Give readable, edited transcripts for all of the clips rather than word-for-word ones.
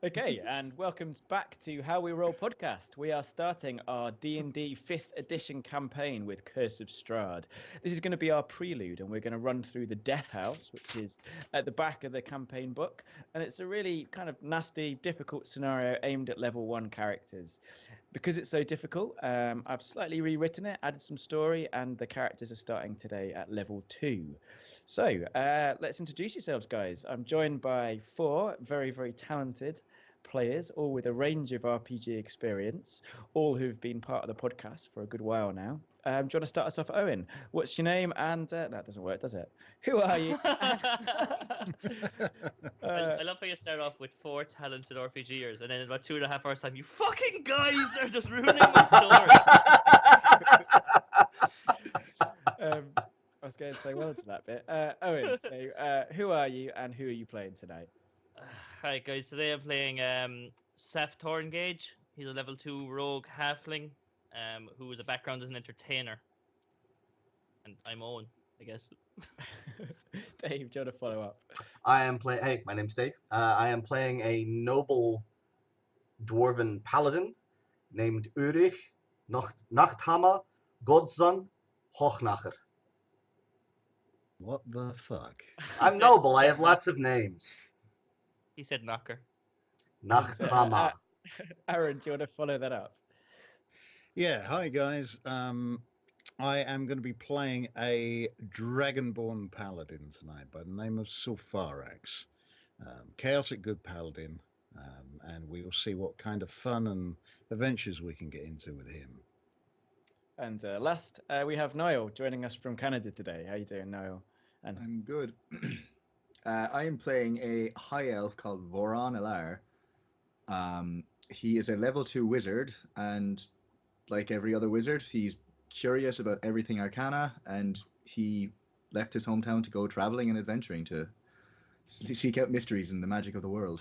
Okay, and welcome back to How We Roll podcast. We are starting our D&D 5th edition campaign with Curse of Strahd. This is going to be our prelude, and we're going to run through the Death House, which is at the back of the campaign book, and it's a really kind of nasty, difficult scenario aimed at level 1 characters. Because it's so difficult, I've slightly rewritten it, added some story, and the characters are starting today at level 2. So, let's introduce yourselves, guys. I'm joined by 4 very, very talented players, all with a range of RPG experience, all who've been part of the podcast for a good while now. Do you want to start us off, Owen? What's your name? And that doesn't work, does it? Who are you? I love how you start off with 4 talented RPGers, and then in about 2.5 hours time, you fucking guys are just ruining my story. I was going to say well to that bit. Owen, so who are you and who are you playing tonight? Alright guys, today I'm playing Seth Thorngage. He's a level 2 rogue halfling who has a background as an entertainer. And I'm Owen, I guess. Dave, do you want to follow up? Hey, my name's Dave. I am playing a noble dwarven paladin named Ulrich Nachthammer Godson Hochnacher. What the fuck? I'm noble. I have lots of names. He said knocker. Nachthammer. Aaron, do you want to follow that up? Yeah, hi guys. I am going to be playing a Dragonborn Paladin tonight by the name of Sulfarax. Chaotic good Paladin, and we will see what kind of fun and adventures we can get into with him. And last, we have Niall joining us from Canada today. How you doing, Niall? And I'm good. I am playing a high elf called Voron Elar. He is a level 2 wizard, and like every other wizard, he's curious about everything Arcana, and he left his hometown to go traveling and adventuring to seek out mysteries and the magic of the world.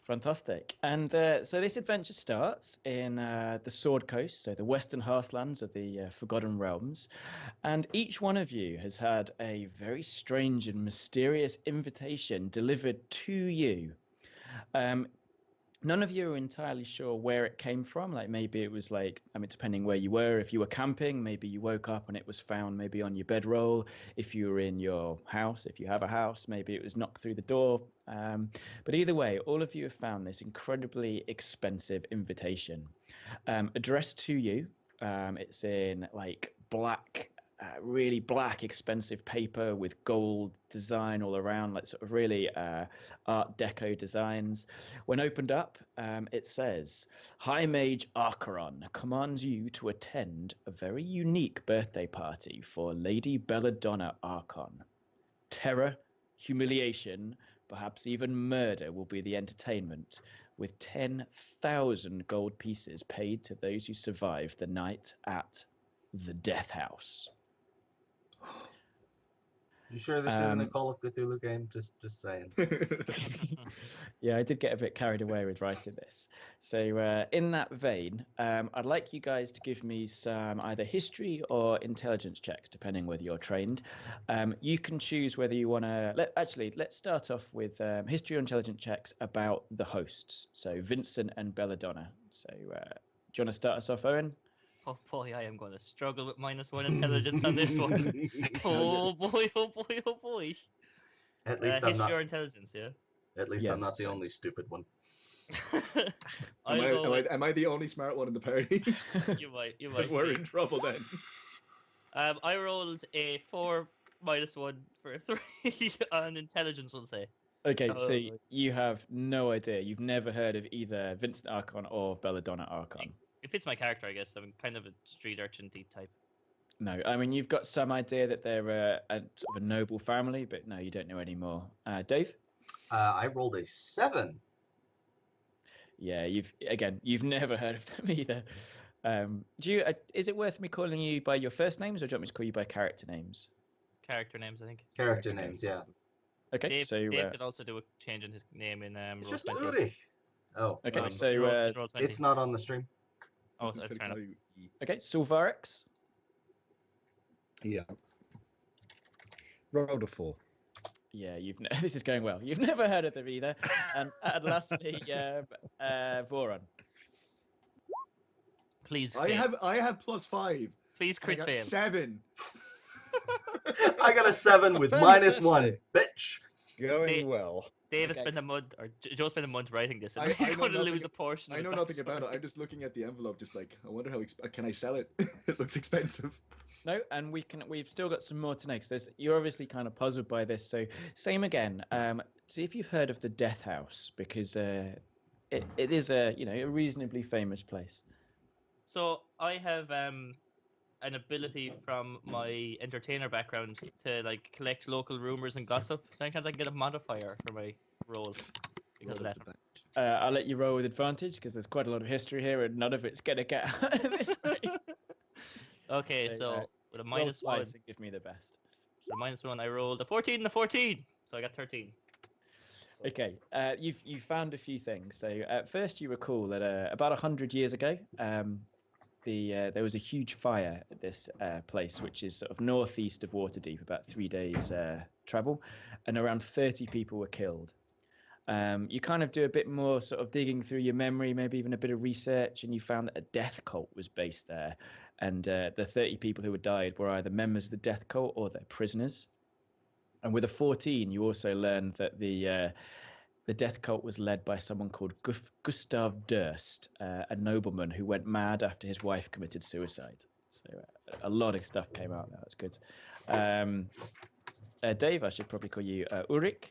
fantastic. And so this adventure starts in the Sword Coast, so the western hearthlands of the Forgotten Realms. And each one of you has had a very strange and mysterious invitation delivered to you. None of you are entirely sure where it came from. Like maybe it was like, I mean, depending where you were, if you were camping, maybe you woke up and it was found maybe on your bedroll. If you were in your house, if you have a house, maybe it was knocked through the door. But either way, all of you have found this incredibly expensive invitation addressed to you. It's in like black, really black, expensive paper with gold design all around, like sort of really Art Deco designs. When opened up, it says, High Mage Archeron commands you to attend a very unique birthday party for Lady Belladonna Archon. Terror, humiliation, perhaps even murder will be the entertainment, with 10,000 gold pieces paid to those who survive the night at the Death House. You sure this isn't a Call of Cthulhu game? Just saying. Yeah, I did get a bit carried away with writing this. So in that vein, I'd like you guys to give me some either history or intelligence checks, depending whether you're trained. You can choose whether you want to... Let's start off with history or intelligence checks about the hosts. So Vincent and Belladonna. So do you want to start us off, Owen? Oh boy, I am going to struggle with -1 intelligence on this one. Oh boy, oh boy, oh boy. At least I'm history not. or intelligence, yeah. At least Yeah, I'm not the so- only stupid one. Am I the only smart one in the party? You might. We're in trouble then. I rolled a 4 -1 for 3 on intelligence, we'll say. Okay, so you have no idea. You've never heard of either Vincent Archon or Belladonna Archon. It fits my character, I guess. I'm kind of a street urchin type. No, I mean, you've got some idea that they're a sort of a noble family, but no, you don't know any more. Dave? I rolled a 7. Yeah, you've never heard of them either. Is it worth me calling you by your first names, or do you want me to call you by character names? Character names, I think. Character names, yeah. Okay, Dave, so Dave could also do a change in his name in It's just Roll20. Ulrich. Oh. okay, so Roll20. It's not on the stream. Oh, I'm just that's gonna fair call enough. you E. okay, Sulvarix. Yeah. Rolled a 4. Yeah, this is going well. You've never heard of them either. And lastly, Voron. Please, I have +5. Please I crit got fail. 7. I got a 7 with -1, Fantastic. bitch. Going well. David Okay. spent a month, or Joe spent a month writing this, and I he's know going to lose nothing- a portion. I of know his nothing about it. backstory. I'm just looking at the envelope, just like, I wonder how can I sell it? It looks expensive. No, and we've still got some more to know because you're obviously kind of puzzled by this. So same again. See if you've heard of the Death House because it is a a reasonably famous place. So I have an ability from my entertainer background to like collect local rumors and gossip. So sometimes I can get a modifier for my roll because of that. I'll let you roll with advantage because there's quite a lot of history here and none of it's gonna get out of this way. Okay, So, so with a Roll minus one, twice and give me the best. with a -1, I rolled a 14 and a 14, so I got 13. Okay, you found a few things. So at first you recall that about 100 years ago, there was a huge fire at this place, which is sort of northeast of Waterdeep, about 3 days travel, and around 30 people were killed. You kind of do a bit more sort of digging through your memory, maybe even a bit of research, and you found that a death cult was based there, and the 30 people who had died were either members of the death cult or they're prisoners. And with a 14, you also learned that the death cult was led by someone called Gustav Durst, a nobleman who went mad after his wife committed suicide. So a lot of stuff came out. That was good. Dave, I should probably call you Ulrich.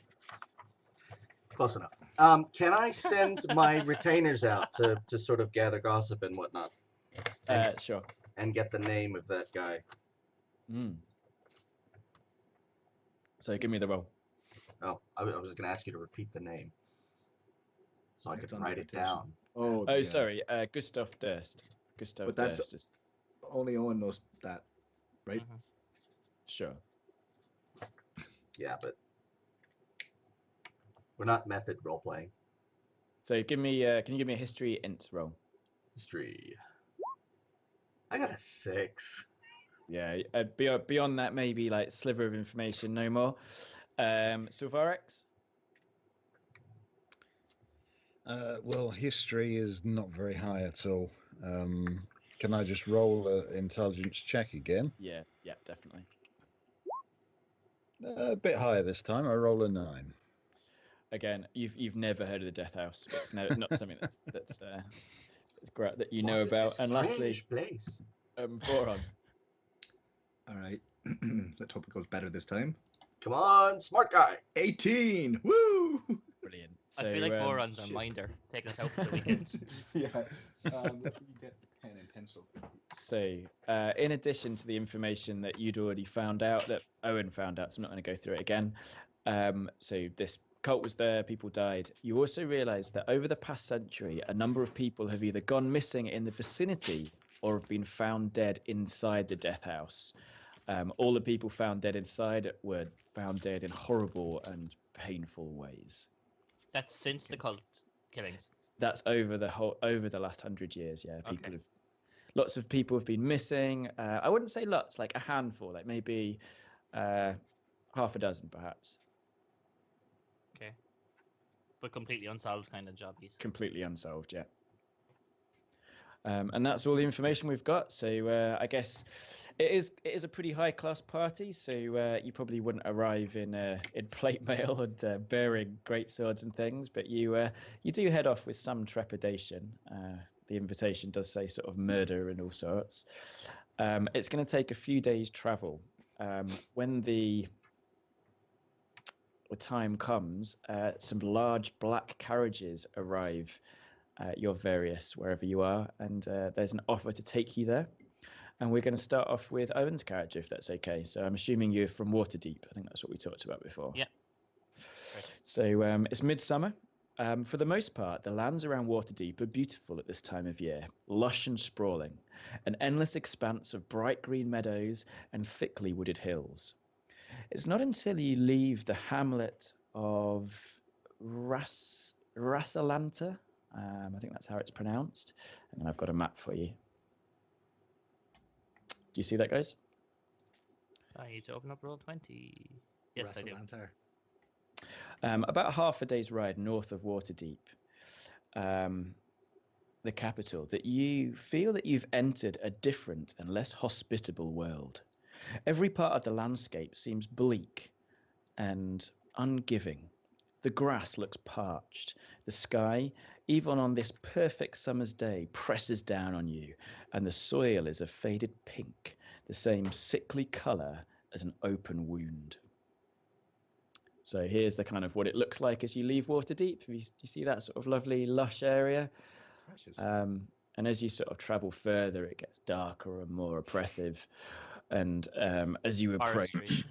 Close enough. Can I send my retainers out to sort of gather gossip and whatnot? Sure. And get the name of that guy. So give me the roll. Oh, I was going to ask you to repeat the name. So I It's could on write it dictation. down. Oh, Oh, yeah. sorry, Gustav Durst. Gustav But that's- Durst. Is... Only Owen knows that, right? Mhm. Sure. Yeah, but we're not method role playing. So give me. Can you give me a history int roll? History. I got a 6. Yeah. Beyond that, maybe like sliver of information, no more. Silvarex. Well, history is not very high at all. Can I just roll an intelligence check again? Yeah. Definitely. A bit higher this time. I roll a 9. Again, you've never heard of the Death House. It's not something that's great that you know about. And lastly, strange place. Voron. All right. Let's hope it goes better this time. Come on, smart guy. 18! Woo! Brilliant. I feel like Boron's our minder, taking us out for the weekend. Yeah. Let me get pen and pencil. So, in addition to the information that you'd already found out, that Owen found out, so I'm not going to go through it again. So this cult was there, people died. You also realised that over the past century, a number of people have either gone missing in the vicinity or have been found dead inside the death house. All the people found dead inside were found dead in horrible and painful ways. That's since the cult killings. That's over the last 100 years. Yeah, people Okay. have. Lots of people have been missing. I wouldn't say lots, like a handful, like maybe half a dozen, perhaps. Okay. But completely unsolved kind of jobbies. Completely unsolved, yeah. And that's all the information we've got. So I guess it is a pretty high class party. So you probably wouldn't arrive in plate mail and bearing great swords and things, but you do head off with some trepidation. The invitation does say sort of murder and all sorts. It's going to take a few days travel. When the time comes, some large black carriages arrive at your wherever you are, and there's an offer to take you there. And we're going to start off with Owen's character, if that's okay. So I'm assuming you're from Waterdeep. I think that's what we talked about before. Yeah. So it's midsummer. For the most part, the lands around Waterdeep are beautiful at this time of year, lush and sprawling, an endless expanse of bright green meadows and thickly wooded hills. It's not until you leave the hamlet of Rassalanta, I think that's how it's pronounced, and I've got a map for you. Do you see that, guys? I need to open up roll 20. Yes, I do. Rassalantar. About half a day's ride north of Waterdeep, the capital, that you feel that you've entered a different and less hospitable world. Every part of the landscape seems bleak and ungiving. The grass looks parched. The sky, even on this perfect summer's day, presses down on you, and the soil is a faded pink, the same sickly colour as an open wound. So here's the kind of what it looks like as you leave Waterdeep. You see that sort of lovely, lush area? Precious. And as you sort of travel further, it gets darker and more oppressive. And as you approach... Forestry.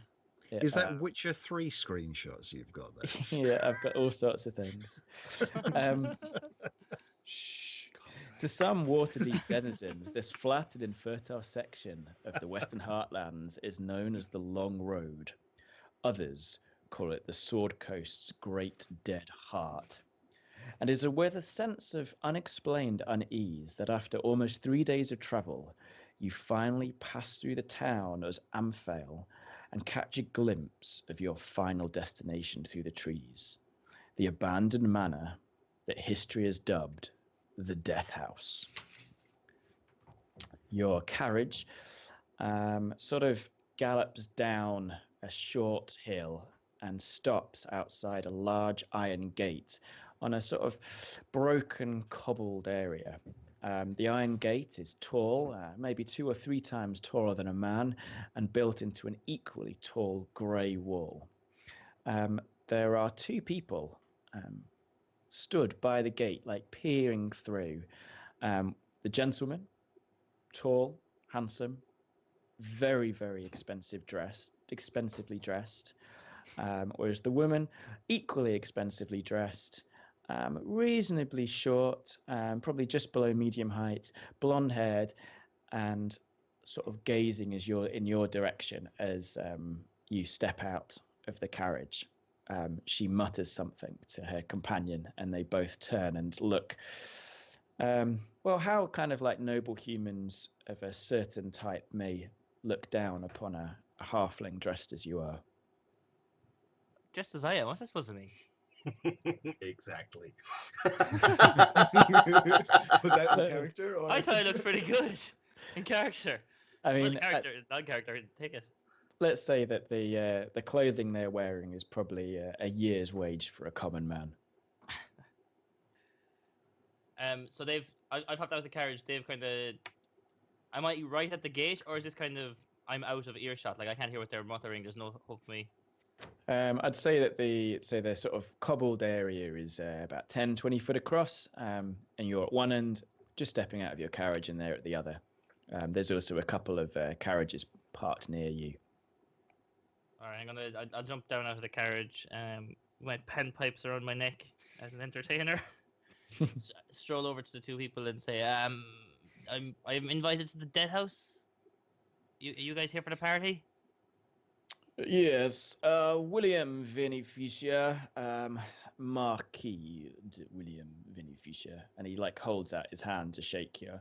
Is that Witcher 3 screenshots you've got there? Yeah, I've got all sorts of things. Shh. To some Waterdeep denizens, this flat and infertile section of the Western Heartlands is known as the Long Road. Others call it the Sword Coast's Great Dead Heart. And is with a sense of unexplained unease that after almost 3 days of travel, you finally pass through the town as Amphail and catch a glimpse of your final destination through the trees, the abandoned manor that history has dubbed the Death House. Your carriage sort of gallops down a short hill and stops outside a large iron gate on a sort of broken, cobbled area. The iron gate is tall, maybe 2 or 3 times taller than a man, and built into an equally tall grey wall. There are 2 people stood by the gate, like peering through. The gentleman, tall, handsome, very, very expensively dressed, whereas the woman, equally expensively dressed, reasonably short, probably just below medium height, blonde-haired, and sort of gazing in your direction as you step out of the carriage. She mutters something to her companion, and they both turn and look. Well, how kind of like noble humans of a certain type may look down upon a halfling dressed as you are. Just as I am. What's that supposed to mean? Exactly. Was that in character? Or... I thought it looked pretty good in character. I Well, mean, character, non-character, take it. let's say that the clothing they're wearing is probably a year's wage for a common man. So I popped out of the carriage. They've kind of, am I right at the gate, or is this kind of I'm out of earshot? Like I can't hear what they're muttering. There's no hope for me. I'd say that the sort of cobbled area is about 10, 20 foot across, and you're at one end, just stepping out of your carriage, and they're at the other. There's also a couple of carriages parked near you. All right, I'll jump down out of the carriage. My pen pipes around my neck as an entertainer. Stroll over to the 2 people and say, I'm invited to the Dead House. You guys here for the party? Yes, William Vinnie Fisher, Marquis William Vinnie Fisher, and he like holds out his hand to shake you.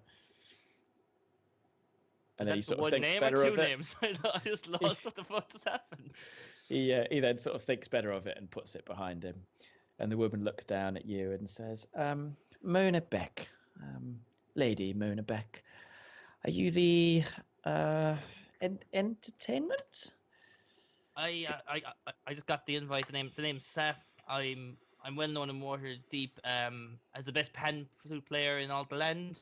And then he sort of thinks better of it. Names? I just lost what the fuck just happened. He then sort of thinks better of it and puts it behind him. And the woman looks down at you and says, Mona Beck, Lady Mona Beck, are you the entertainment? I just got the invite. The name's Seth. I'm well known in Waterdeep as the best pan flute player in all the land.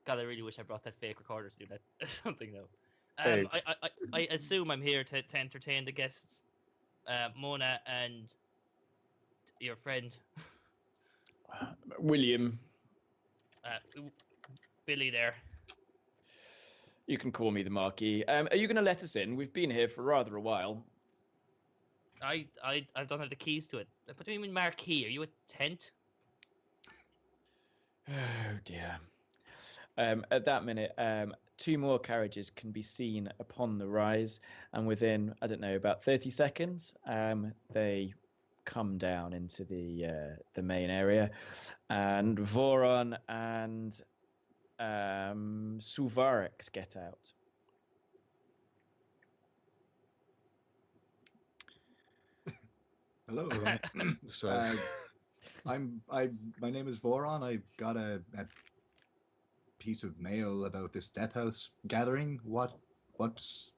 God, I really wish I brought that fake recorder to do that. Something though. I assume I'm here to entertain the guests, Mona and your friend William. Billy there. You can call me the Marquis. Are you going to let us in? We've been here for rather a while. I don't have the keys to it. What do you mean marquee? Are you a tent? Oh dear. At that minute, 2 more carriages can be seen upon the rise, and within, I don't know, about 30 seconds, they come down into the main area, and Voron and Suvarex get out. Hello. So My name is Voron. I got a piece of mail about this death house gathering. What's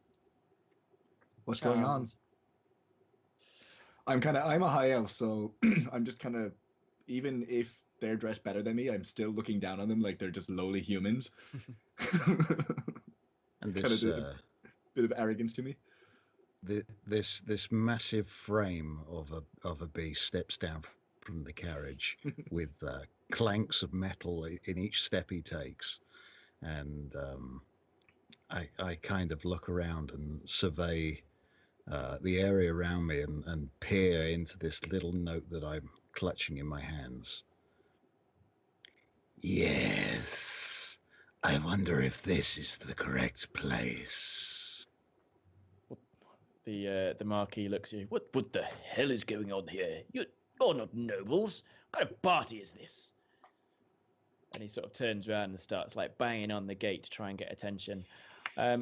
going on? Charmed. I'm a high elf, so I'm just kind of, even if they're dressed better than me, I'm still looking down on them like they're just lowly humans. and Kind this of a bit of arrogance to me. this massive frame of a beast steps down from the carriage with clanks of metal in each step he takes, and I kind of look around and survey the area around me and peer into this little note that I'm clutching in my hands. Yes, I wonder if this is the correct place. The Marquis looks at you. What the hell is going on here? You're not nobles. What kind of party is this? And he sort of turns around and starts like banging on the gate to try and get attention.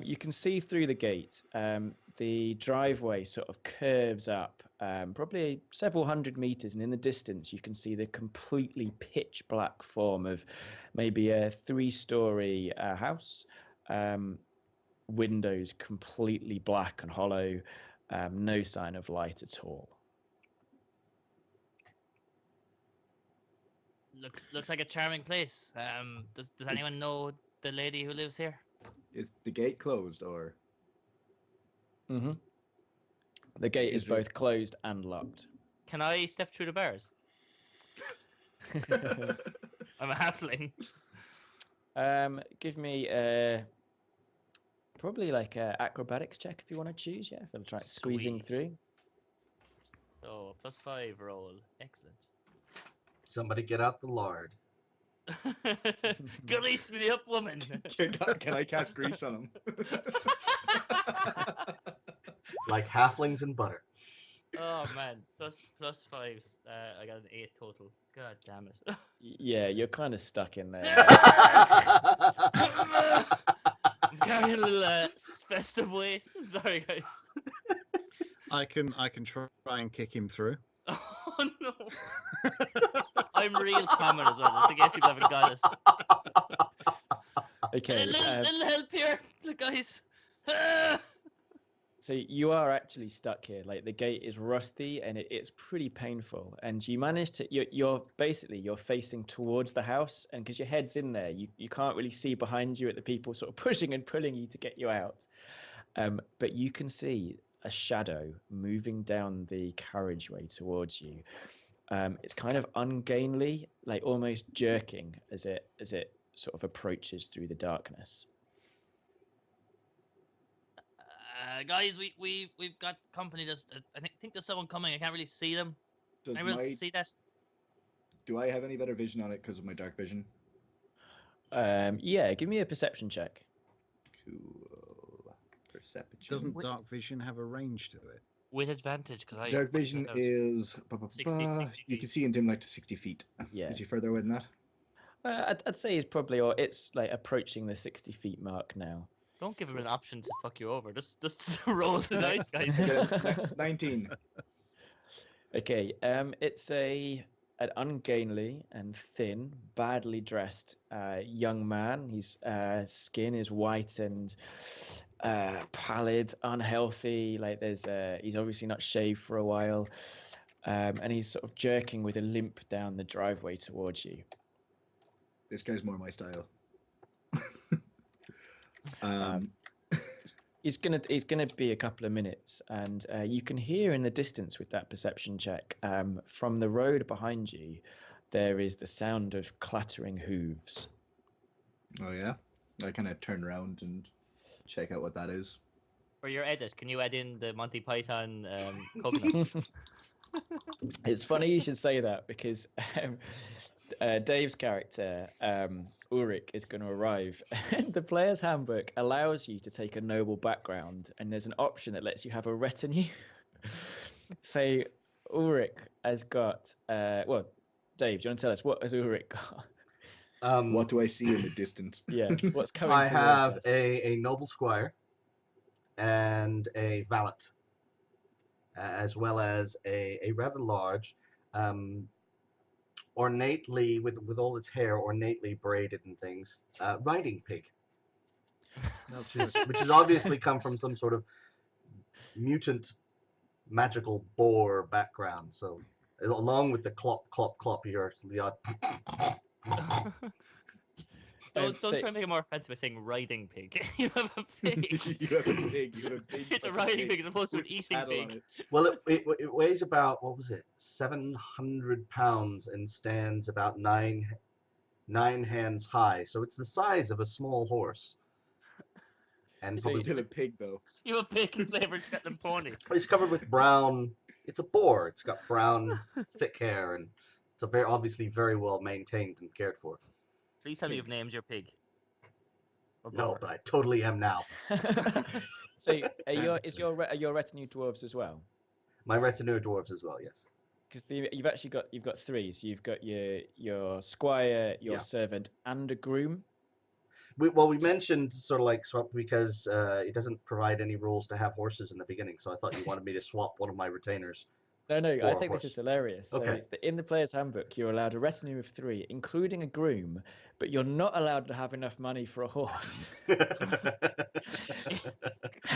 You can see through the gate. The driveway sort of curves up, probably several hundred meters, and in the distance you can see the completely pitch black form of maybe a 3-story house. Windows completely black and hollow, no sign of light at all. Looks like a charming place. Does anyone know the lady who lives here? Is the gate closed or? Mm-hmm. The gate is Is there- both closed and locked. Can I step through the bars? I'm a halfling. Give me probably like a acrobatics check if you want to choose. Yeah, for try squeezing Sweet. through. So +5 roll. Excellent. Somebody get out the lard. Grease me up, woman. Can I cast grease on him? Like halflings and butter. Oh man, plus 5s. I got an 8 total. God damn it. Yeah, you're kind of stuck in there. I'm carrying a little festive weight. I'm sorry, guys. I can try and kick him through. Oh no. I'm real common as well, just in case people haven't got us. Okay. Little help here, guys. So you are actually stuck here. Like the gate is rusty and it's pretty painful. And you manage to you're facing towards the house, and because your head's in there, you can't really see behind you at the people sort of pushing and pulling you to get you out. But you can see a shadow moving down the carriageway towards you. It's kind of ungainly, like almost jerking as it sort of approaches through the darkness. Guys, we've got company. Just I think there's someone coming. I can't really see them. Does Anyone else see that? Do I have any better vision on it because of my dark vision? Yeah, give me a perception check. Cool. Perception. Doesn't dark vision have a range to it? With advantage, because I Dark vision is 60 you can see in dim light to 60 feet. Yeah. Is he further away than that? I'd say it's probably, or it's like approaching the 60 feet mark now. Don't give him an option to fuck you over. Just roll the dice, guys. Yeah, 19. Okay, it's an ungainly and thin, badly dressed young man. His skin is white and pallid, unhealthy. Like he's obviously not shaved for a while, and he's sort of jerking with a limp down the driveway towards you. This guy's more my style. He's gonna be a couple of minutes, and you can hear in the distance with that perception check from the road behind you. There is the sound of clattering hooves. Oh yeah, I kind of turn around and check out what that is. For your edit, can you add in the Monty Python covenants? It's funny you should say that, because Dave's character, Ulrich, is going to arrive, and the player's handbook allows you to take a noble background, and there's an option that lets you have a retinue. So Ulrich has got, well, Dave, do you want to tell us what has Ulrich got? What do I see in the distance? Yeah, what's coming I towards have us? a noble squire and a valet. as well as a rather large, ornately with all its hair ornately braided and things, riding pig, which has obviously come from some sort of mutant magical boar background. So along with the clop clop clop, you're the odd. Don't try Six. and make it more offensive by saying riding pig. You have a pig. You have a pig. You have a big. It's a fucking riding pig as opposed to an with eating saddle on pig. it. Well, it weighs about, what was it, 700 pounds and stands about nine hands high. So it's the size of a small horse. And So It's probably, still a pig, though. You have a bacon flavored Shetland pony. it's covered with brown. It's a boar. It's got brown, thick hair, and it's a very obviously very well maintained and cared for. Please tell me you've named your pig. Or No, boar. but I totally am now. So are your retinue dwarves as well? My retinue of dwarves as well. Yes. Because you've got three. So you've got your squire, your Yeah. servant, and a groom. We mentioned sort of like swap because it doesn't provide any rules to have horses in the beginning. So I thought you wanted me to swap one of my retainers. No, I for a think this horse. is hilarious. Okay. So in the player's handbook, you're allowed a retinue of 3, including a groom, but you're not allowed to have enough money for a horse.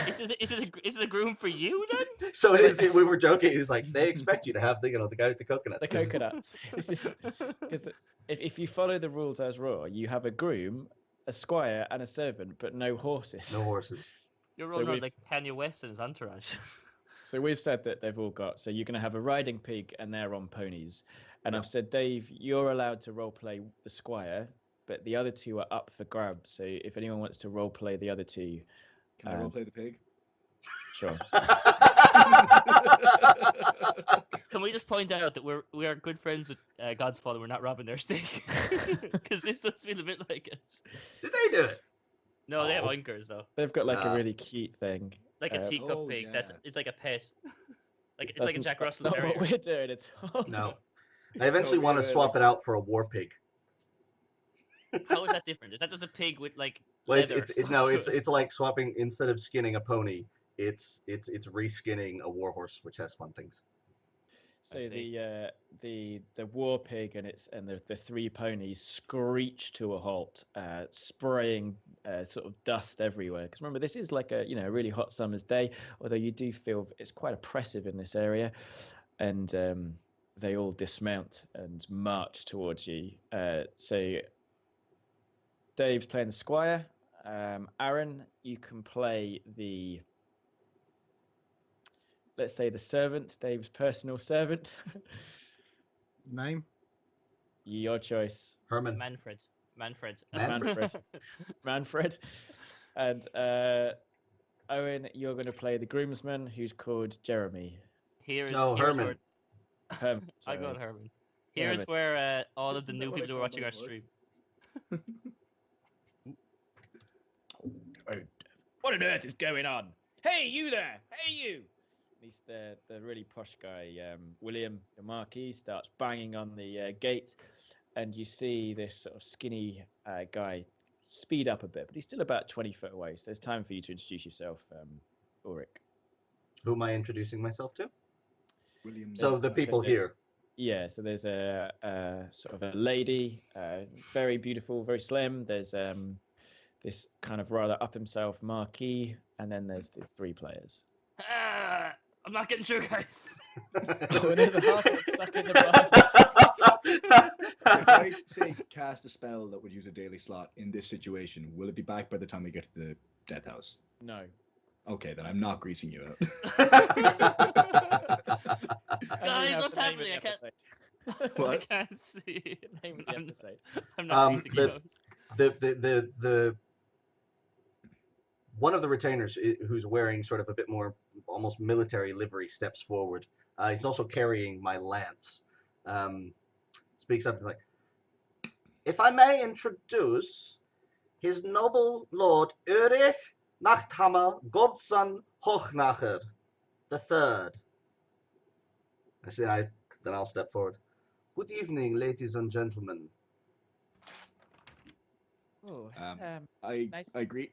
Is it a groom for you then? So it is. We were joking. It's like they expect you to have the guy with the coconut. The coconuts. Because if you follow the rules as raw, you have a groom, a squire, and a servant, but no horses. No horses. You're So rolling around we've- like Kanye West and his entourage. So we've said that they've all got. So you're going to have a riding pig, and they're on ponies. And Yeah. I've said, Dave, you're allowed to roleplay the squire, but the other two are up for grabs. So if anyone wants to roleplay the other two, Can I roleplay the pig? sure. Can we just point out that we are good friends with God's Father? We're not robbing their stick because this does feel a bit like it. Did they do it? No, they have Oh. oinkers though, They've got like Ah. a really cute thing. like a teacup Oh, pig. yeah. It's like a pet. Like it's That's like a Jack that's Russell not what Terrier. we're doing at all. No. I eventually want to swap it out for a war pig. How is that different? Is that just a pig with like Well, leather? it's like swapping instead of skinning a pony. It's reskinning a warhorse, which has fun things. So I see. the war pig and the 3 ponies screech to a halt, spraying sort of dust everywhere. Because remember, this is like a really hot summer's day. Although you do feel it's quite oppressive in this area, and they all dismount and march towards you. So Dave's playing the squire. Aaron, you can play the. Let's say the servant, Dave's personal servant. Name? Your choice. Herman. Manfred. Manfred. And Owen, you're going to play the groomsman, who's called Jeremy. Here's Herman. I got Herman. Here's Herman. where all of the Isn't new that what people I who are call watching my our boy? stream. What on earth is going on? Hey, you there! Hey, you! He's the really posh guy, William, the Marquis, starts banging on the gate, and you see this sort of skinny guy speed up a bit, but he's still about 20 foot away, so there's time for you to introduce yourself, Ulrich. Who am I introducing myself to? William. So the people here. Yeah, so there's a sort of a lady, very beautiful, very slim. There's this kind of rather up himself Marquis, and then there's the 3 players. I'm not getting through, guys. Oh, and there's a half stuck in the bar. If I say cast a spell that would use a daily slot in this situation, will it be back by the time we get to the death house? No. Okay, then I'm not greasing you out. Guys, what's happening? I can't. What? I can't see. Name of the episode. I'm not greasing you out. The one of the retainers who's wearing sort of a bit more almost military livery steps forward. He's also carrying my lance. Speaks up and is like, if I may introduce His Noble Lord Ulrich Nachthammer Godson Hochnacher the Third. Then I'll step forward. Good evening, ladies and gentlemen. Oh, I nice. I agree.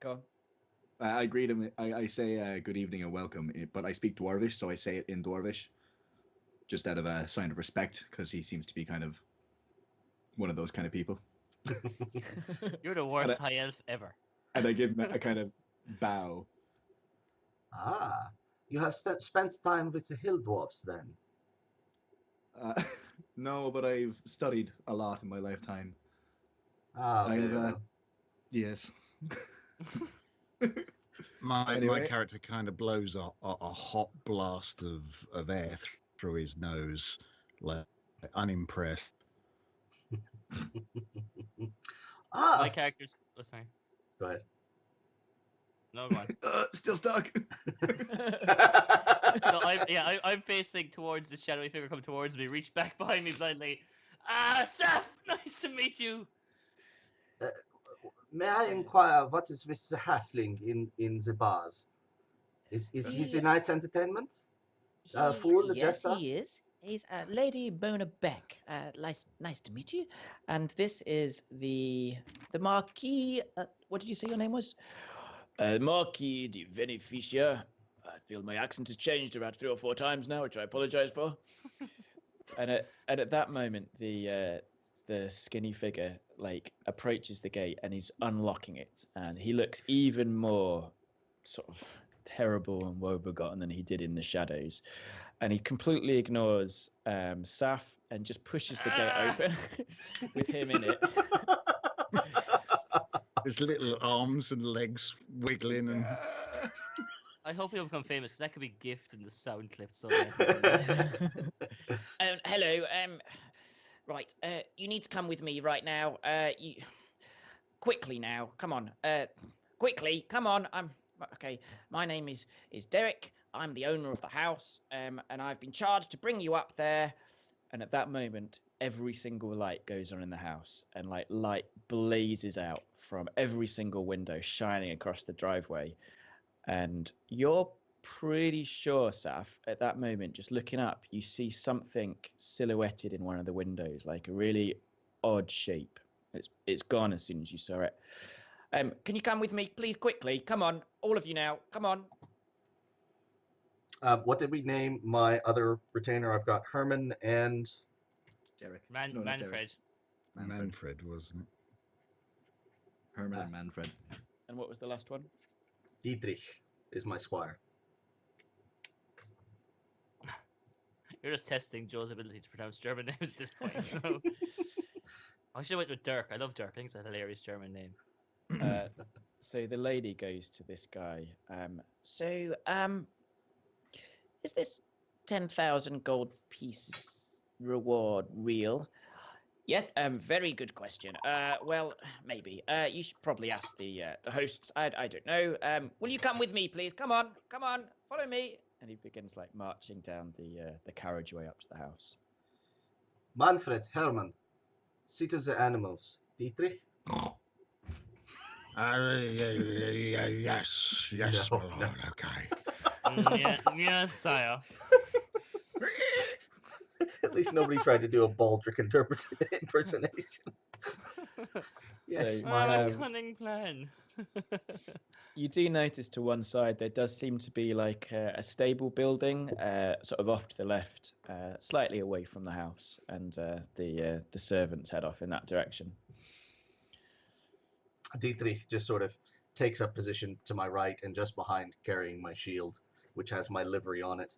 Go on. I greet him. I say good evening and welcome, but I speak Dwarvish, so I say it in Dwarvish, just out of a sign of respect, because he seems to be kind of one of those kind of people. You're the worst high elf ever. And I give him a kind of bow. Ah, you have spent time with the hill dwarfs then. No, but I've studied a lot in my lifetime. Ah, I very have, well. yes. My Anyway. character kind of blows a hot blast of air through his nose, like unimpressed. Ah, My character's. Oh, sorry. go ahead. No, go on. Still stuck. No, I'm facing towards the shadowy figure coming towards me. Reach back behind me blindly. Seth, nice to meet you. May I inquire what is with the halfling in the bars? Is he the night's entertainment? Fool, the Yes, jester? he is. He's Lady Bona Beck. Nice to meet you. And this is the Marquis. What did you say your name was? Marquis de Beneficia. I feel my accent has changed about 3 or 4 times now, which I apologise for. and at that moment, the skinny figure like approaches the gate and he's unlocking it, and he looks even more sort of terrible and woe-begotten than he did in the shadows. And he completely ignores Saf and just pushes the gate open with him in it. His little arms and legs wiggling and. I hope he'll become famous because that could be gift in the sound clip. So. Hello. Right. You need to come with me right now. Quickly now. Come on. Quickly. Come on. Okay. My name is Derek. I'm the owner of the house. And I've been charged to bring you up there. And at that moment, every single light goes on in the house, and like light blazes out from every single window, shining across the driveway. And you're pretty sure, Saf, at that moment, just looking up, you see something silhouetted in one of the windows, like a really odd shape. It's gone as soon as you saw it. Can you come with me, please, quickly? Come on, all of you now. Come on. What did we name my other retainer? I've got Herman and Derek. Manfred. Manfred, wasn't it? Herman and Manfred. And what was the last one? Dietrich is my squire. You're just testing Joe's ability to pronounce German names at this point. So. I should have went with Dirk. I love Dirk. I think it's a hilarious German name. So the lady goes to this guy. Is this 10,000 gold pieces reward real? Yes, very good question. Well, maybe. You should probably ask the hosts. I don't know. Will you come with me, please? Come on, follow me. And he begins like marching down the carriageway up to the house. Manfred, Herman, see to the animals. Dietrich? Yes, No, my lord, okay. Yes, sire. At least nobody tried to do a Baldric impersonation. Yes, So, I have a cunning plan. You do notice to one side there does seem to be like a stable building, sort of off to the left, slightly away from the house, and the servants head off in that direction. Dietrich just sort of takes up position to my right and just behind, carrying my shield, which has my livery on it.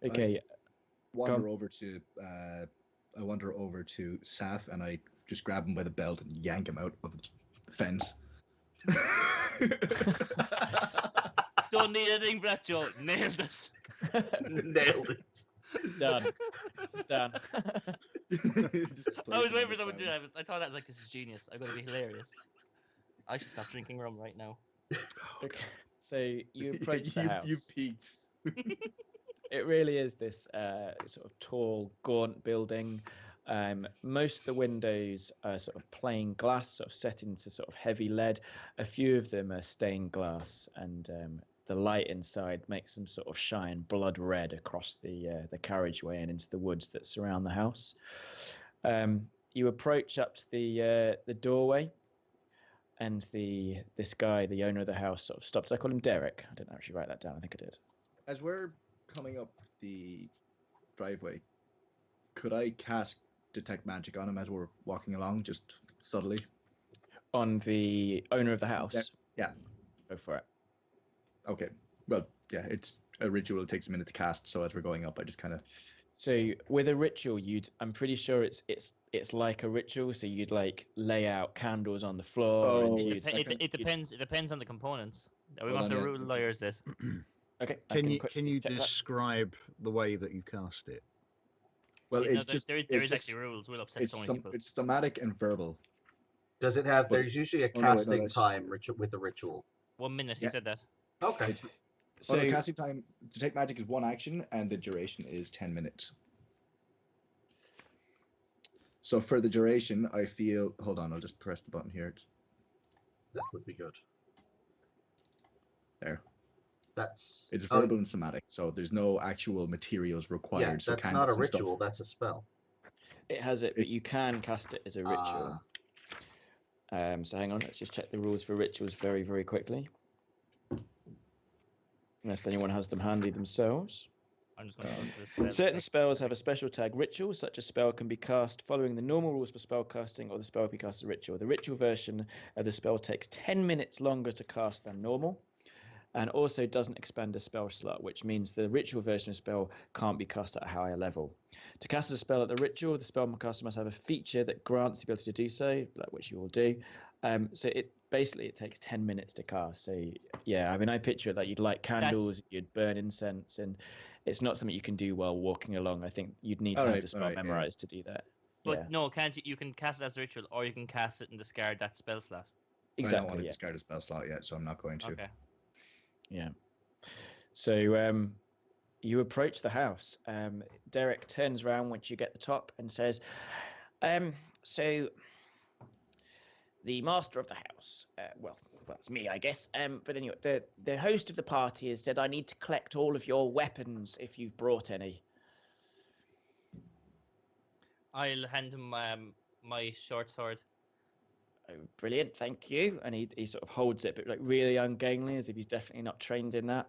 Okay. Wander over to Saf, and I just grab him by the belt and yank him out of the fence. Don't need anything, Brett Joe. Nailed it. Nailed it. Done. Done. I was waiting for someone to do that. I thought that was like, this is genius. I'm going to be hilarious. I should stop drinking rum right now. Okay. So you approach the house. You peaked. It really is this sort of tall, gaunt building. Most of the windows are sort of plain glass, sort of set into sort of heavy lead. A few of them are stained glass, and the light inside makes them sort of shine blood red across the carriageway and into the woods that surround the house. You approach up to the doorway, and this guy, the owner of the house, sort of stopped. Did I call him Derek? I didn't actually write that down. I think I did. As we're coming up the driveway, could I cast detect magic on him as we're walking along, just subtly? On the owner of the house. Yeah. Go for it. Okay. Well, yeah, it's a ritual. It takes a minute to cast, so as we're going up, I just kind of. So with a ritual, I'm pretty sure it's like a ritual. So you'd like lay out candles on the floor. Oh, and It depends. It depends on the components. We Well, want then, the yeah. rule lawyers this. Okay. Can you describe the way that you cast it? Well, You know, it's just. there it's is just, actually rules. We'll upset it's so many some. people. It's somatic and verbal. Does it have? But- There's usually a Oh, no, wait, no, casting that's- time with a ritual. 1 minute. He Yeah. said that. Okay. So the casting time, detect magic is 1 action, and the duration is 10 minutes. So for the duration, I feel. Hold on, I'll just press the button here. That would be good. There. That's. It's verbal and somatic, so there's no actual materials required. Yeah, so that's not a candles and stuff. ritual. That's a spell. it has it, but you can cast it as a ritual. So hang on, let's just check the rules for rituals very, very quickly. Unless anyone has them handy themselves. I'm just going to go to this. spell Certain check. spells have a special tag ritual. Such a spell can be cast following the normal rules for spell casting, or the spell can be cast as a ritual. The ritual version of the spell takes 10 minutes longer to cast than normal, and also doesn't expand a spell slot, which means the ritual version of spell can't be cast at a higher level. To cast a spell at the ritual, the spellcaster must have a feature that grants the ability to do so, like which you will do. So it takes 10 minutes to cast. So yeah, I mean, I picture it like you'd light candles, you'd burn incense, and it's not something you can do while walking along. I think you'd need to have the spell memorized to do that. But no, can't you? You can cast it as a ritual, or you can cast it and discard that spell slot. Exactly. I don't want to discard a spell slot yet, so I'm not going to. Okay. Yeah. So you approach the house. Derek turns around once you get the top and says, so the master of the house, well, it's me, I guess. But anyway, the host of the party has said I need to collect all of your weapons if you've brought any. I'll hand him my short sword. Oh, brilliant, thank you. And he sort of holds it, but like really ungainly, as if he's definitely not trained in that.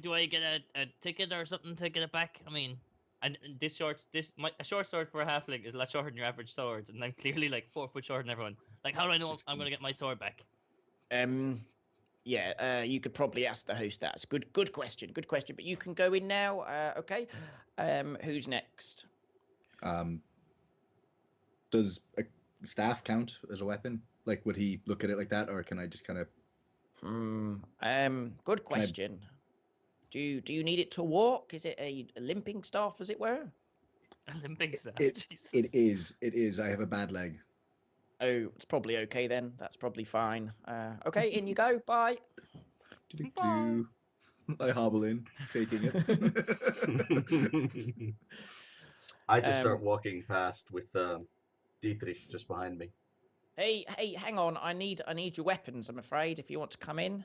Do I get a ticket or something to get it back? I mean, and a short sword for a halfling is a lot shorter than your average sword, and I'm clearly like 4 foot shorter than everyone. Like, how do I know I'm gonna get my sword back? Yeah, you could probably ask the host that. It's a good question. But you can go in now. Okay. Who's next? Does a staff count as a weapon? Like, would he look at it like that, or can I just kind of? Good question. Do you need it to walk? Is it a limping staff, as it were? A limping staff. It is. I have a bad leg. Oh, it's probably okay then. That's probably fine. Okay, in you go. Bye. Bye. I hobble in, taking it. I just start walking past with Dietrich just behind me. Hey, hang on. I need your weapons, I'm afraid, if you want to come in.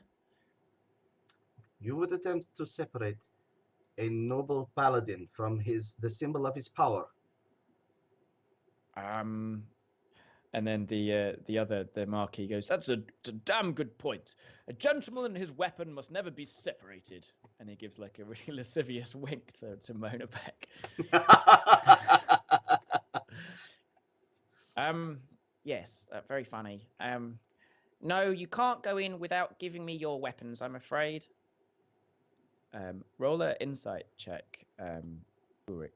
You would attempt to separate a noble paladin from the symbol of his power. And then the Marquis goes, "That's a damn good point. A gentleman and his weapon must never be separated." And he gives like a really lascivious wink to Mona Beck. Yes, very funny. No, you can't go in without giving me your weapons, I'm afraid. Roll an insight check, Ulrich.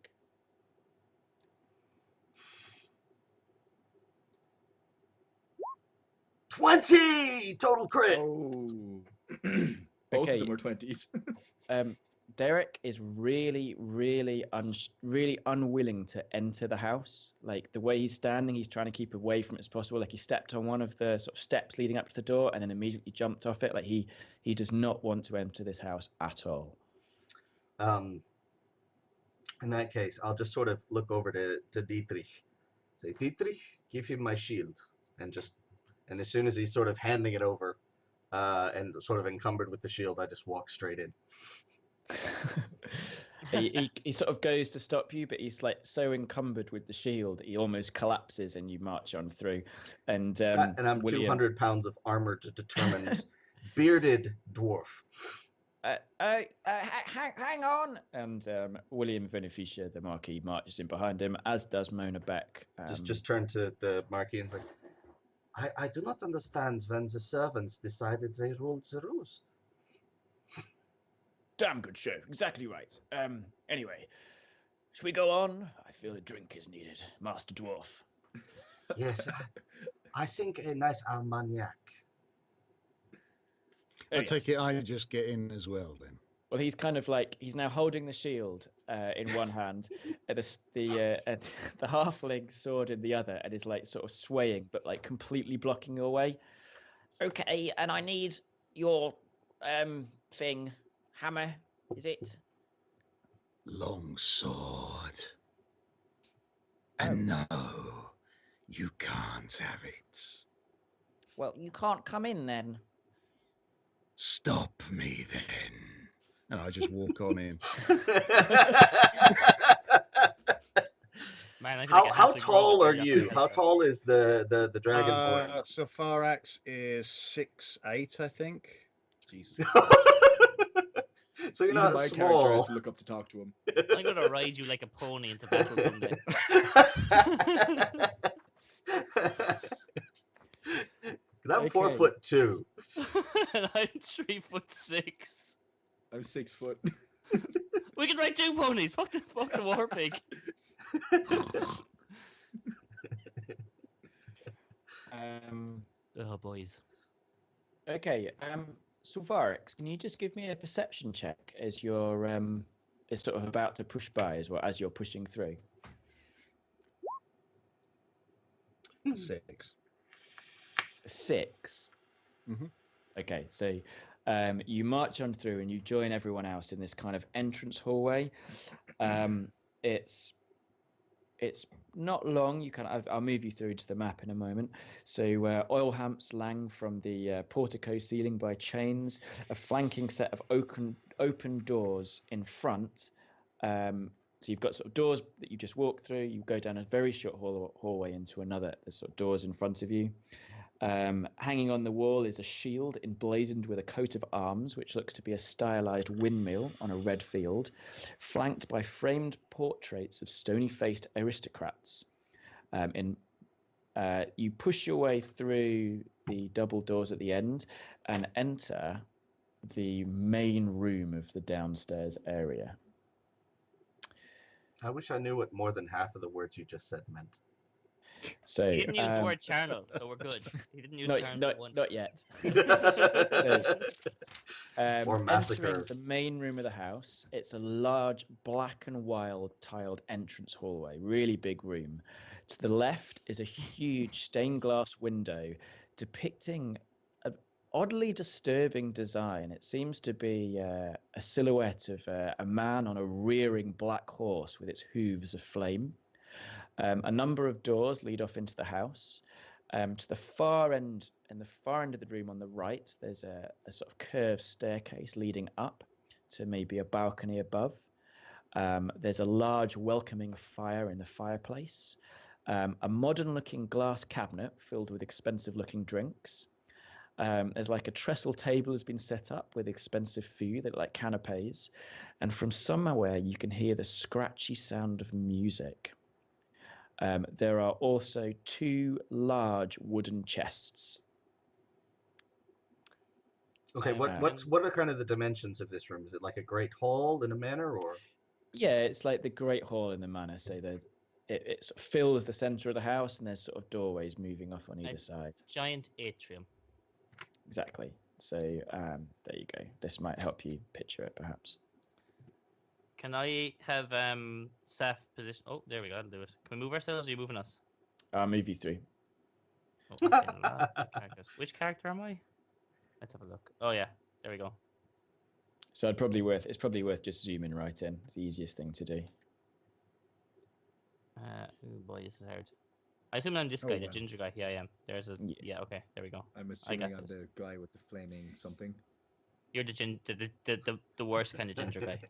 20 total crit. Oh. Both of them were 20s. Derek is really unwilling to enter the house. Like the way he's standing, he's trying to keep away from it as possible. Like he stepped on one of the sort of steps leading up to the door and then immediately jumped off it. Like he does not want to enter this house at all. In that case, I'll just sort of look over to Dietrich. Say, Dietrich, give him my shield. And as soon as he's sort of handing it over and sort of encumbered with the shield, I just walk straight in. He sort of goes to stop you, but he's like so encumbered with the shield, he almost collapses, and you march on through. And And I'm William, 200 pounds of armored, determined, bearded dwarf. Hang on. And William Beneficia, the Marquis, marches in behind him, as does Mona Beck. Just turn to the Marquis and say, I do not understand when the servants decided they ruled the roost. Damn good show. Exactly right. Anyway, should we go on? I feel a drink is needed, Master Dwarf. Yes, I think a nice Armagnac. I take it I just get in as well then. Well, he's kind of like he's now holding the shield in one hand, and the halfling sword in the other, and is like sort of swaying, but like completely blocking your way. Okay, and I need your thing. Hammer, is it? Long sword. And no, you can't have it. Well, you can't come in then. Stop me then. And I just walk on in. Man, How tall are you? How tall is the dragonborn? So Farax is 6'8", I think. Jesus. So you're Even not my character small. has to look up to talk to him. I'm gonna ride you like a pony into battle someday. I'm 4'2". And I'm 3'6". I'm 6 foot. We can ride 2 ponies. Fuck the war pig. Oh boys. Okay. So Varix, can you just give me a perception check as you're is sort of about to push by as you're pushing through? 6. 6. Mhm. Okay, so you march on through and you join everyone else in this kind of entrance hallway. It's not long. I'll move you through to the map in a moment. So oil lamps lang from the portico ceiling by chains, a flanking set of open doors in front. So you've got sort of doors that you just walk through. You go down a very short hallway into another. There's sort of doors in front of you. Hanging on the wall is a shield emblazoned with a coat of arms, which looks to be a stylized windmill on a red field, flanked by framed portraits of stony-faced aristocrats. You push your way through the double doors at the end and enter the main room of the downstairs area. I wish I knew what more than half of the words you just said meant. So He didn't use the word charnel, so we're good. He didn't use charnel once. Not yet. Or massacre. Entering the main room of the house, it's a large black and wild tiled entrance hallway, really big room. To the left is a huge stained glass window depicting an oddly disturbing design. It seems to be a silhouette of a man on a rearing black horse with its hooves aflame. A number of doors lead off into the house. To the far end, in the far end of the room on the right, there's a sort of curved staircase leading up to maybe a balcony above. There's a large welcoming fire in the fireplace. A modern-looking glass cabinet filled with expensive-looking drinks. There's like a trestle table has been set up with expensive food, that like canapes. And from somewhere you can hear the scratchy sound of music. There are also 2 large wooden chests. Okay, what are kind of the dimensions of this room? Is it like a great hall in a manor, or? Yeah, it's like the Great Hall in the manor. So that it sort of fills the center of the house, and there's sort of doorways moving off on either side. Giant atrium. Exactly. So there you go. This might help you picture it, perhaps. Can I have Seth position? Oh, there we go. I'll do it. Can we move ourselves? Or are you moving us? I'll move you through. Oh, okay, characters. Which character am I? Let's have a look. Oh yeah, there we go. So it's probably worth just zooming right in. It's the easiest thing to do. Oh boy, this is hard. I assume I'm this guy, the ginger guy. Yeah, I am. There's a yeah. Okay, there we go. I'm assuming I'm the guy with the flaming something. You're the worst kind of ginger guy.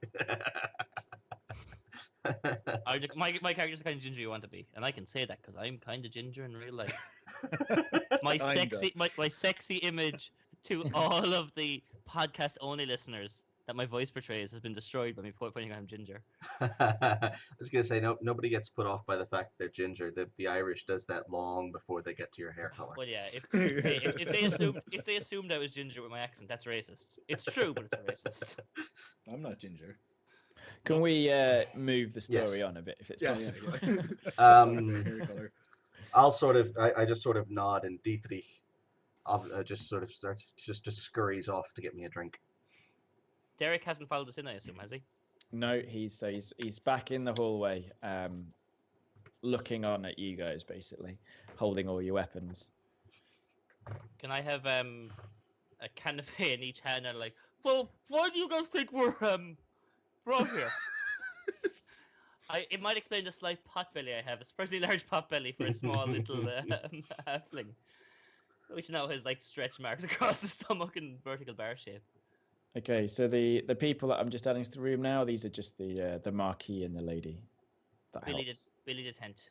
My character's the kind of ginger you want to be, and I can say that because I'm kind of ginger in real life. My sexy image to all of the podcast only listeners that my voice portrays has been destroyed by me pointing out I'm ginger. I was gonna say nobody gets put off by the fact they're ginger. The Irish does that long before they get to your hair color. Well, yeah. If they assumed I was ginger with my accent, that's racist. It's true, but it's racist. I'm not ginger. Can we move the story Yes. on a bit if it's possible? Hair color. I just sort of nod, and Dietrich just sort of just scurries off to get me a drink. Derek hasn't followed us in, I assume, has he? No, he's back in the hallway, looking on at you guys, basically, holding all your weapons. Can I have a canapé in each hand and like, well, why do you guys think we're out here? It might explain the slight pot belly I have. A surprisingly large pot belly for a small little halfling, which now has like stretch marks across the stomach in vertical bar shape. Okay, so the people that I'm just adding to the room now, these are just the Marquis and the lady. Billy the tent.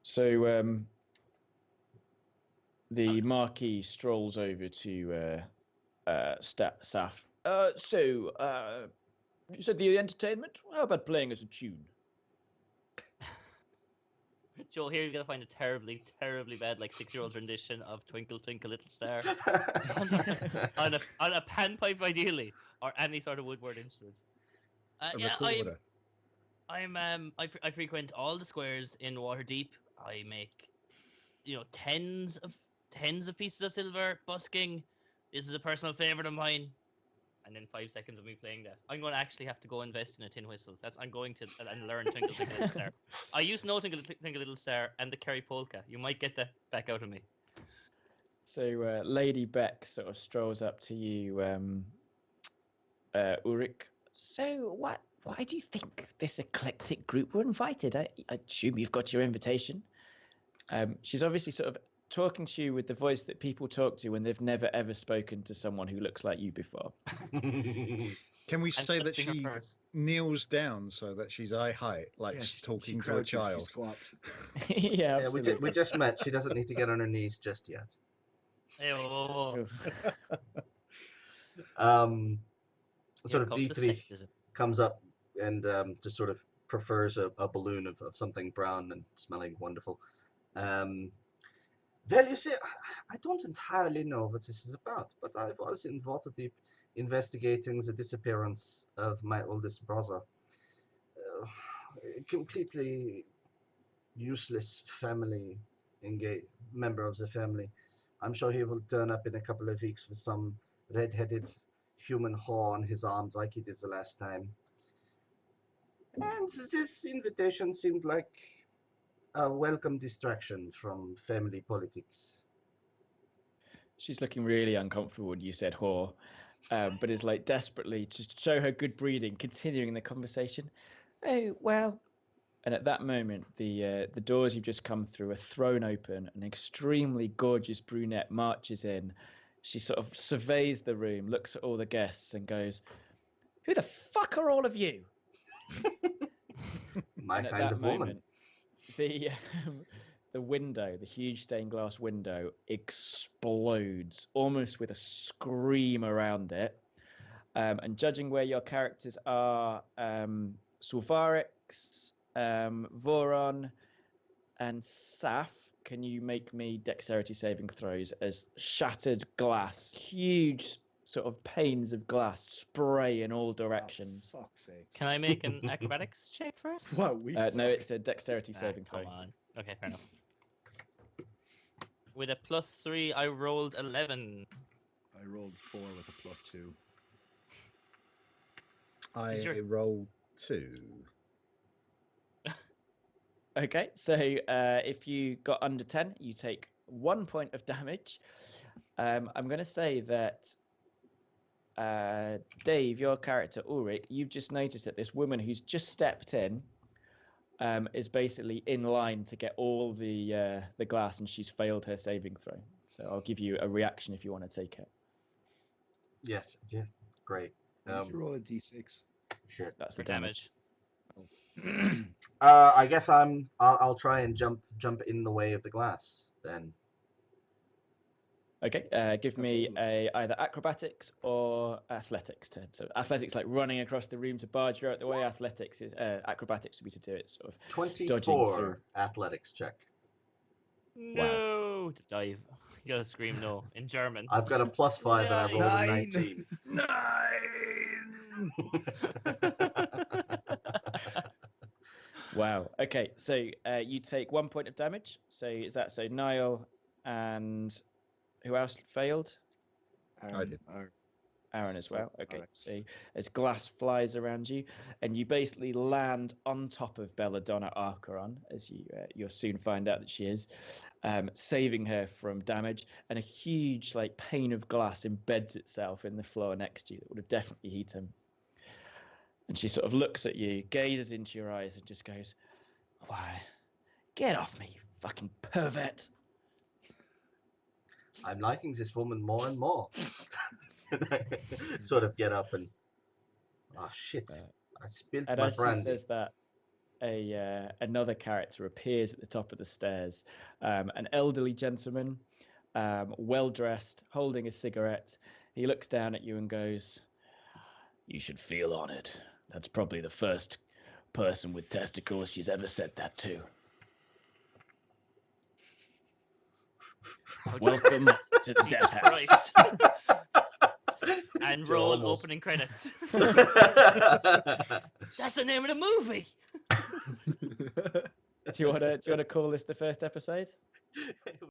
So the Marquis strolls over to Saf. You said the entertainment? How about playing us a tune? Joel, here you're gonna find a terribly, terribly bad, like 6-year-old rendition of "Twinkle Twinkle Little Star" on a panpipe, ideally, or any sort of woodward instrument. I frequent all the squares in Waterdeep. I make, tens of pieces of silver busking. This is a personal favorite of mine. And then 5 seconds of me playing that, I'm going to actually have to go invest in a tin whistle. I'm going to and learn Twinkle Twinkle Little Star. I used to know Twinkle Twinkle Little Star and the Kerry Polka. You might get that back out of me. So Lady Beck sort of strolls up to you, Ulrich. So why do you think this eclectic group were invited? I assume you've got your invitation. She's obviously sort of talking to you with the voice that people talk to when they've never ever spoken to someone who looks like you before. Can we say that she kneels down so that she's eye height, like talking to a child? Yeah, absolutely. We just met. She doesn't need to get on her knees just yet. Sort of Dietrich comes up and just sort of prefers a balloon of something brown and smelling wonderful. Well, you see, I don't entirely know what this is about, but I was in Waterdeep investigating the disappearance of my oldest brother. Completely useless member of the family. I'm sure he will turn up in a couple of weeks with some red-headed human whore on his arms like he did the last time. And this invitation seemed like a welcome distraction from family politics. She's looking really uncomfortable when you said whore, but is like desperately to show her good breeding, continuing the conversation. Oh, well. And at that moment, the doors you've just come through are thrown open. An extremely gorgeous brunette marches in. She sort of surveys the room, looks at all the guests and goes, "Who the fuck are all of you?" My kind of woman. The window, the huge stained glass window, explodes almost with a scream around it. And judging where your characters are, Sulfarix, Voron, and Saf, can you make me dexterity saving throws as shattered glass, huge sort of panes of glass spray in all directions? Oh, fuck's sake. Can I make an acrobatics check for it? Wow, no, it's a dexterity saving throw. Come on. Okay, fair enough. With a +3, I rolled 11. I rolled 4 with a +2. I rolled 2. Okay, so if you got under 10, you take 1 point of damage. I'm going to say that, Dave, your character, Ulrich, you've just noticed that this woman who's just stepped in is basically in line to get all the glass, and she's failed her saving throw. So I'll give you a reaction if you want to take it. Yes, yeah, great. Did you roll a d6? Shit. That's the for damage. I guess I'll try and jump in the way of the glass then. Okay, give me a either acrobatics or athletics turn. So athletics like running across the room to barge you out the way. Athletics is acrobatics would be to do it sort of dodging through. 24 athletics check. No, to dive. You gotta scream no in German. I've got a +5 and I rolled a 9. 19. Wow. Okay, so you take 1 point of damage. So is that so? Niall and who else failed? I did. Aaron as well. Okay, Alright. so as glass flies around you, and you basically land on top of Belladonna Archeron, as you'll soon find out that she is, saving her from damage, and a huge like pane of glass embeds itself in the floor next to you that would have definitely hit him. And she sort of looks at you, gazes into your eyes, and just goes, "Why, get off me, you fucking pervert!" I'm liking this woman more and more. Sort of get up and oh shit! I spilled And my as she brandy. says that, another character appears at the top of the stairs. An elderly gentleman, well dressed, holding a cigarette. He looks down at you and goes, "You should feel honored. That's probably the first person with testicles she's ever said that to. Welcome to the Death House." Christ. And Joe roll almost- opening credits. That's the name of the movie. Do you want to call this the first episode?